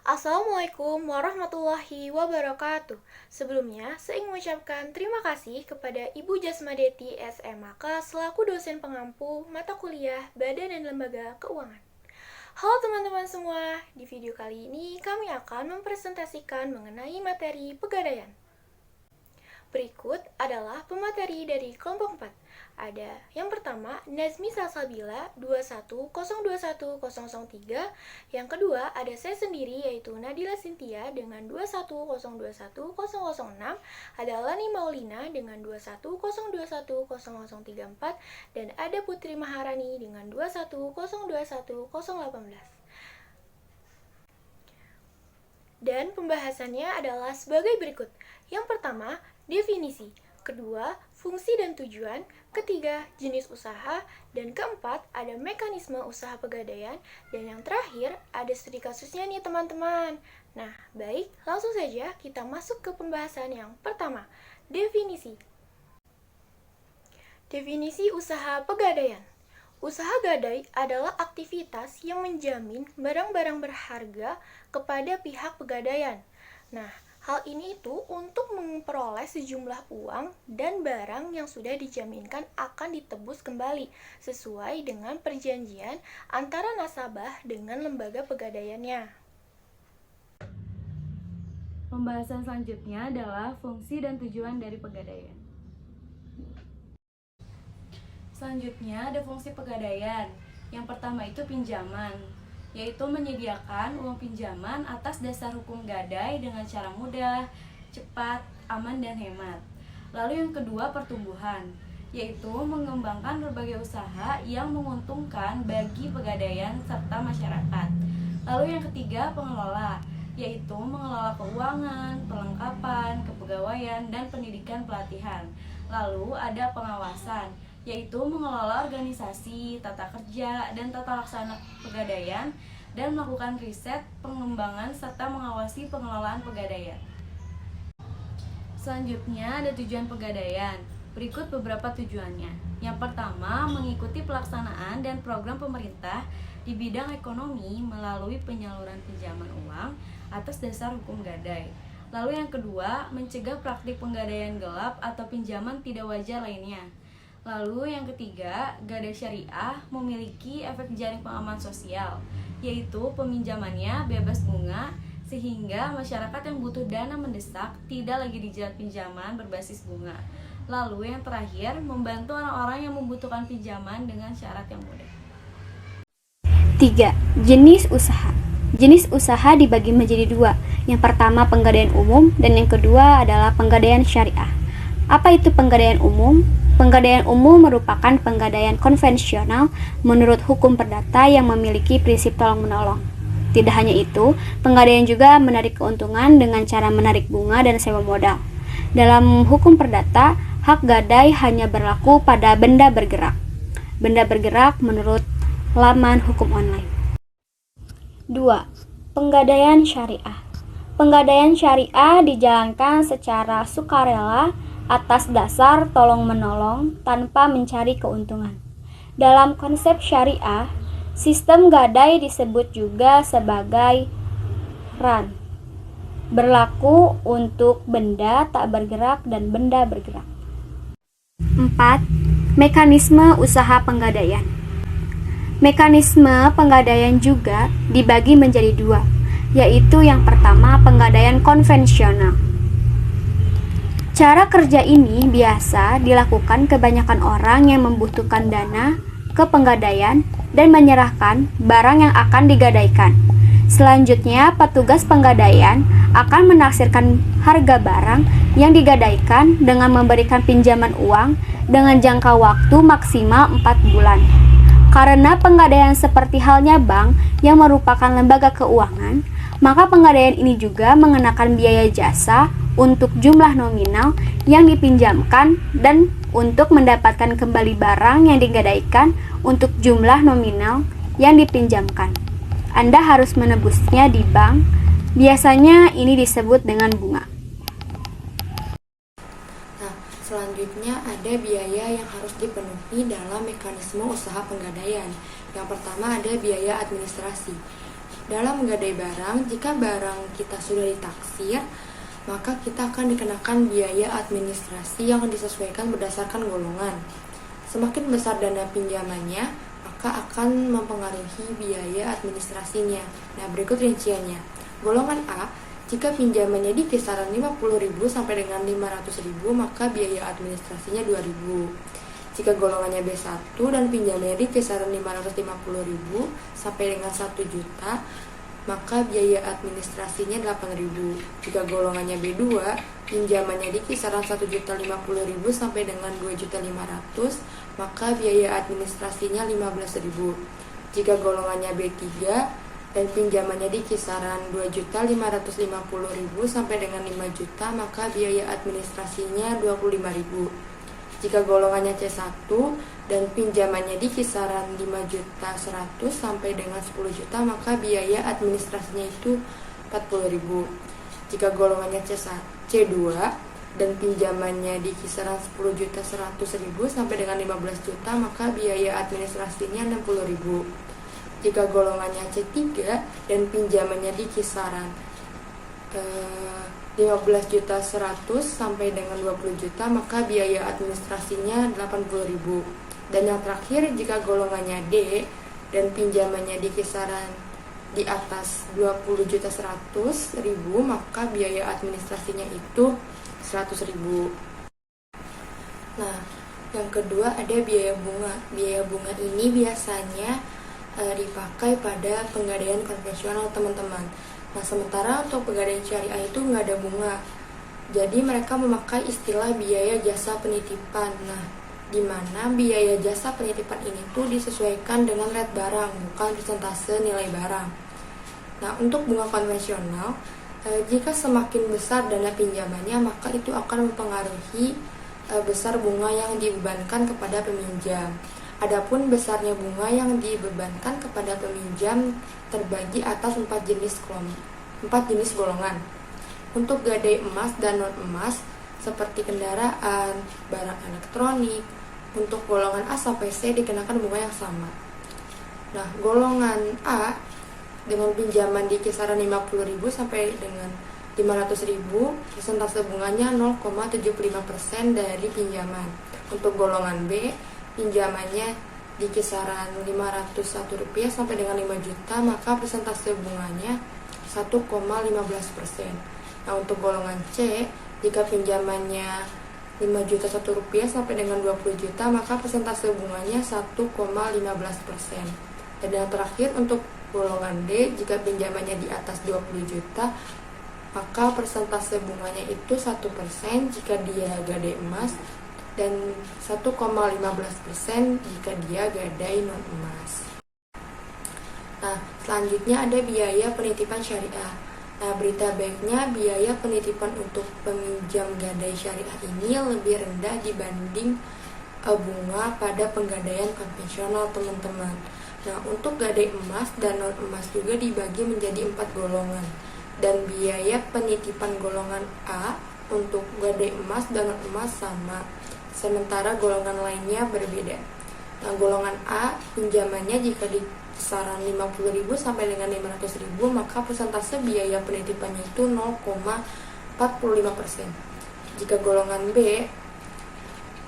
Assalamualaikum warahmatullahi wabarakatuh. Sebelumnya, saya ingin mengucapkan terima kasih kepada Ibu Jasmadeti SMAK selaku dosen pengampu mata kuliah Badan dan Lembaga Keuangan. Halo teman-teman semua, di video kali ini kami akan mempresentasikan mengenai materi Pegadaian. Berikut adalah pemateri dari kelompok 4. Ada yang pertama, Nazmi Salsabila 2102103. Yang kedua, ada saya sendiri yaitu Nadila Cynthia dengan 210210006. Ada Lani Maulina dengan 210210034 dan ada Putri Maharani dengan 210210018. Dan pembahasannya adalah sebagai berikut. Yang pertama, definisi. Kedua, fungsi dan tujuan. Ketiga, jenis usaha. Dan keempat, ada mekanisme usaha pegadaian. Dan yang terakhir, ada studi kasusnya nih teman-teman. Nah, baik, langsung saja kita masuk ke pembahasan yang pertama. Definisi. Definisi usaha pegadaian. Usaha gadai adalah aktivitas yang menjamin barang-barang berharga kepada pihak pegadaian. Nah, hal ini itu untuk memperoleh sejumlah uang dan barang yang sudah dijaminkan akan ditebus kembali sesuai dengan perjanjian antara nasabah dengan lembaga pegadaiannya. Pembahasan selanjutnya adalah fungsi dan tujuan dari pegadaian. Selanjutnya ada fungsi pegadaian. Yang pertama itu pinjaman, yaitu menyediakan uang pinjaman atas dasar hukum gadai dengan cara mudah, cepat, aman, dan hemat. Lalu yang kedua pertumbuhan, yaitu mengembangkan berbagai usaha yang menguntungkan bagi pegadaian serta masyarakat. Lalu yang ketiga pengelola, yaitu mengelola keuangan, perlengkapan, kepegawaian, dan pendidikan pelatihan. Lalu ada pengawasan, yaitu mengelola organisasi, tata kerja, dan tata laksana pegadaian, dan melakukan riset, pengembangan, serta mengawasi pengelolaan pegadaian. Selanjutnya ada tujuan pegadaian. Berikut beberapa tujuannya. Yang pertama, mengikuti pelaksanaan dan program pemerintah di bidang ekonomi melalui penyaluran pinjaman uang atas dasar hukum gadai. Lalu yang kedua, mencegah praktik penggadaian gelap atau pinjaman tidak wajar lainnya. Lalu yang ketiga, gadai syariah memiliki efek jaring pengaman sosial, yaitu peminjamannya bebas bunga, sehingga masyarakat yang butuh dana mendesak tidak lagi dijerat pinjaman berbasis bunga. Lalu yang terakhir, membantu orang-orang yang membutuhkan pinjaman dengan syarat yang mudah. 3. Jenis usaha. Jenis usaha dibagi menjadi dua. Yang pertama penggadaian umum dan yang kedua adalah penggadaian syariah. Apa itu penggadaian umum? Penggadaian umum merupakan penggadaian konvensional menurut hukum perdata yang memiliki prinsip tolong-menolong. Tidak hanya itu, penggadaian juga menarik keuntungan dengan cara menarik bunga dan sewa modal. Dalam hukum perdata, hak gadai hanya berlaku pada benda bergerak. Benda bergerak menurut laman hukum online. 2. Penggadaian syariah. Penggadaian syariah dijalankan secara sukarela atas dasar tolong-menolong tanpa mencari keuntungan. Dalam konsep syariah, sistem gadai disebut juga sebagai ran. Berlaku untuk benda tak bergerak dan benda bergerak. 4. Mekanisme usaha penggadaian. Mekanisme penggadaian juga dibagi menjadi dua, yaitu yang pertama penggadaian konvensional. Cara kerja ini biasa dilakukan kebanyakan orang yang membutuhkan dana ke penggadaian dan menyerahkan barang yang akan digadaikan. Selanjutnya, petugas penggadaian akan menaksirkan harga barang yang digadaikan dengan memberikan pinjaman uang dengan jangka waktu maksimal 4 bulan. Karena penggadaian seperti halnya bank yang merupakan lembaga keuangan, maka penggadaian ini juga mengenakan biaya jasa untuk jumlah nominal yang dipinjamkan dan untuk mendapatkan kembali barang yang digadaikan untuk jumlah nominal yang dipinjamkan. Anda harus menebusnya di bank. Biasanya ini disebut dengan bunga. Nah, selanjutnya ada biaya yang harus dipenuhi dalam mekanisme usaha penggadaian. Yang pertama ada biaya administrasi. dalam menggadai barang, jika barang kita sudah ditaksir, maka kita akan dikenakan biaya administrasi yang disesuaikan berdasarkan golongan. Semakin besar dana pinjamannya, maka akan mempengaruhi biaya administrasinya. Nah, berikut rinciannya. Golongan A, jika pinjamannya di kisaran 50.000 sampai dengan 500.000, maka biaya administrasinya 2.000. Jika golongannya B1 dan pinjamannya di kisaran 550.000 sampai dengan 1 juta, maka biaya administrasinya 8.000. Jika golongannya B2, pinjamannya di kisaran 1.050.000 sampai dengan 2.500.000, maka biaya administrasinya 15.000. Jika golongannya B3 dan pinjamannya di kisaran 2.550.000 sampai dengan 5 juta, maka biaya administrasinya 25.000. Jika golongannya C1 dan pinjamannya di kisaran 5.100.000 sampai dengan 10 juta, maka biaya administrasinya itu 40.000. Jika golongannya C2 dan pinjamannya di kisaran 10.100.000 sampai dengan 15 juta, maka biaya administrasinya 60.000. Jika golongannya C3 dan pinjamannya di kisaran 15.100.000 sampai dengan 20 juta, maka biaya administrasinya 80.000. Dan yang terakhir, jika golongannya D dan pinjamannya di kisaran di atas 20.100.000, maka biaya administrasinya itu 100.000. Nah, yang kedua ada biaya bunga. Biaya bunga ini biasanya dipakai pada penggadaian konvensional, teman-teman. Nah, sementara untuk pegadaian syariah itu nggak ada bunga. Jadi mereka memakai istilah biaya jasa penitipan. Nah, di mana biaya jasa penitipan ini tuh disesuaikan dengan rate barang, bukan persentase nilai barang. Nah, untuk bunga konvensional, jika semakin besar dana pinjamannya, maka itu akan mempengaruhi besar bunga yang dibebankan kepada peminjam. Adapun besarnya bunga yang dibebankan kepada peminjam terbagi atas 4 jenis golongan. Untuk gadai emas dan non-emas seperti kendaraan, barang elektronik, untuk golongan A sampai C dikenakan bunga yang sama. Nah, golongan A dengan pinjaman di kisaran 50.000 sampai dengan 500.000, persentase bunganya 0,75% dari pinjaman. Untuk golongan B, pinjamannya di kisaran Rp501 sampai dengan 5 juta, maka persentase bunganya 1,15%. Nah, untuk golongan C, jika pinjamannya Rp5.001 sampai dengan 20 juta, maka persentase bunganya 1,15%. Dan yang terakhir, untuk golongan D, jika pinjamannya di atas 20 juta, maka persentase bunganya itu 1% jika dia gadai emas dan 1,15% jika dia gadai non-emas. Nah, selanjutnya ada biaya penitipan syariah. Nah, berita baiknya biaya penitipan untuk peminjam gadai syariah ini lebih rendah dibanding bunga pada penggadaian konvensional, teman-teman. Nah, untuk gadai emas dan non-emas juga dibagi menjadi 4 golongan. Dan biaya penitipan golongan A untuk gadai emas dan non-emas sama, sementara golongan lainnya berbeda. Nah, golongan A, pinjamannya jika di kisaran 50.000 sampai dengan 500.000, maka persentase biaya penitipannya itu 0,45%. Jika golongan B,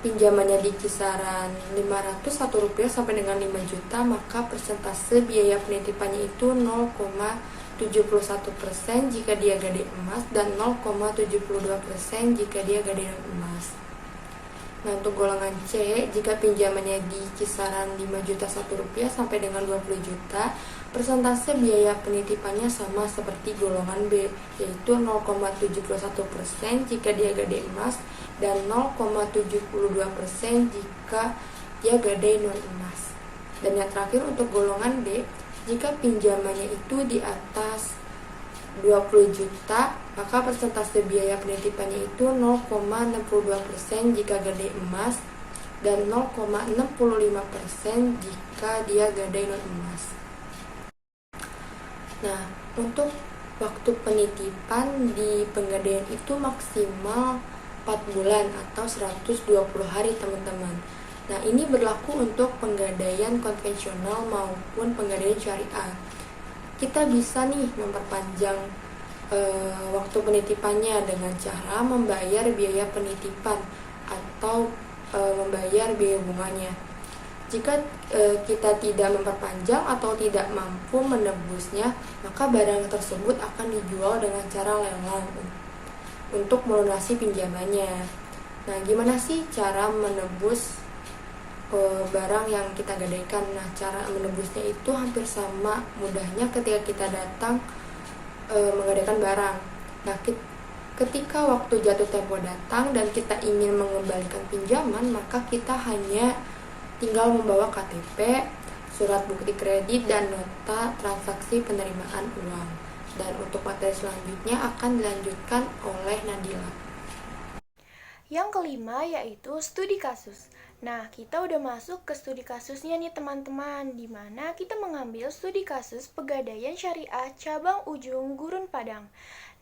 pinjamannya di kisaran Rp501 sampai dengan 5 juta, maka persentase biaya penitipannya itu 0,71% jika dia gadai emas dan 0,72% jika dia gadai non-emas. Nah, untuk golongan C, jika pinjamannya di kisaran Rp5.001 sampai dengan 20 juta, persentase biaya penitipannya sama seperti golongan B, yaitu 0,71% jika dia gadai emas dan 0,72% jika dia gadai non-emas. Dan yang terakhir untuk golongan D, jika pinjamannya itu di atas 20 juta, maka persentase biaya penitipannya itu 0,62% jika gadai emas dan 0,65% jika dia gadai non-emas. Nah, untuk waktu penitipan di penggadaian itu maksimal 4 bulan atau 120 hari, teman-teman. Nah, ini berlaku untuk penggadaian konvensional maupun penggadaian syariah. kita bisa nih memperpanjang waktu penitipannya dengan cara membayar biaya penitipan atau membayar biaya bunganya. Jika kita tidak memperpanjang atau tidak mampu menebusnya, maka barang tersebut akan dijual dengan cara lelang untuk melunasi pinjamannya. Nah, gimana sih cara menebus barang yang kita gadaikan? Nah, cara menebusnya itu hampir sama mudahnya ketika kita datang menggadaikan barang. Nah, ketika waktu jatuh tempo datang dan kita ingin mengembalikan pinjaman, maka kita hanya tinggal membawa KTP, surat bukti kredit, dan nota transaksi penerimaan uang. Dan untuk materi selanjutnya akan dilanjutkan oleh Nadila. Yang kelima yaitu studi kasus. Nah, kita udah masuk ke studi kasusnya nih teman-teman, di mana kita mengambil studi kasus Pegadaian Syariah cabang Ujung Gurun Padang.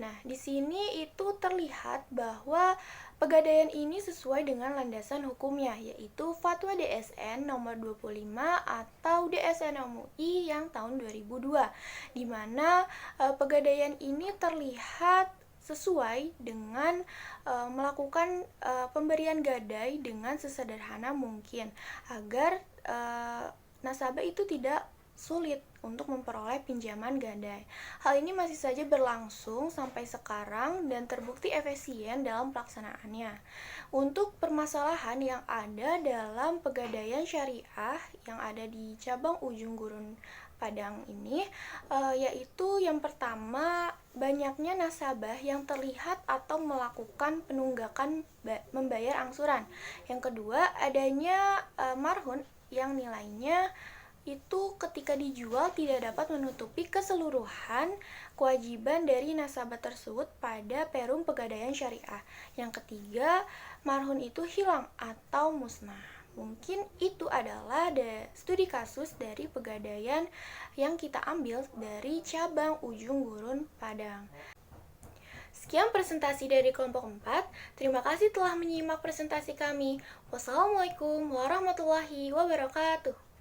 Nah, di sini itu terlihat bahwa Pegadaian ini sesuai dengan landasan hukumnya, yaitu Fatwa DSN nomor 25 atau DSN MUI yang tahun 2002, di mana Pegadaian ini terlihat sesuai dengan melakukan pemberian gadai dengan sesederhana mungkin agar nasabah itu tidak sulit untuk memperoleh pinjaman gadai. Hal ini masih saja berlangsung sampai sekarang dan terbukti efisien dalam pelaksanaannya. Untuk permasalahan yang ada dalam Pegadaian Syariah yang ada di cabang Ujung Gurun Padang ini, yaitu yang pertama, banyaknya nasabah yang terlihat atau melakukan penunggakan membayar angsuran. Yang kedua, adanya marhun yang nilainya itu ketika dijual tidak dapat menutupi keseluruhan kewajiban dari nasabah tersebut pada Perum Pegadaian Syariah. Yang ketiga, marhun itu hilang atau musnah. Mungkin itu adalah studi kasus dari Pegadaian yang kita ambil dari cabang Ujung Gurun Padang. Sekian presentasi dari kelompok 4. Terima kasih telah menyimak presentasi kami. Wassalamualaikum warahmatullahi wabarakatuh.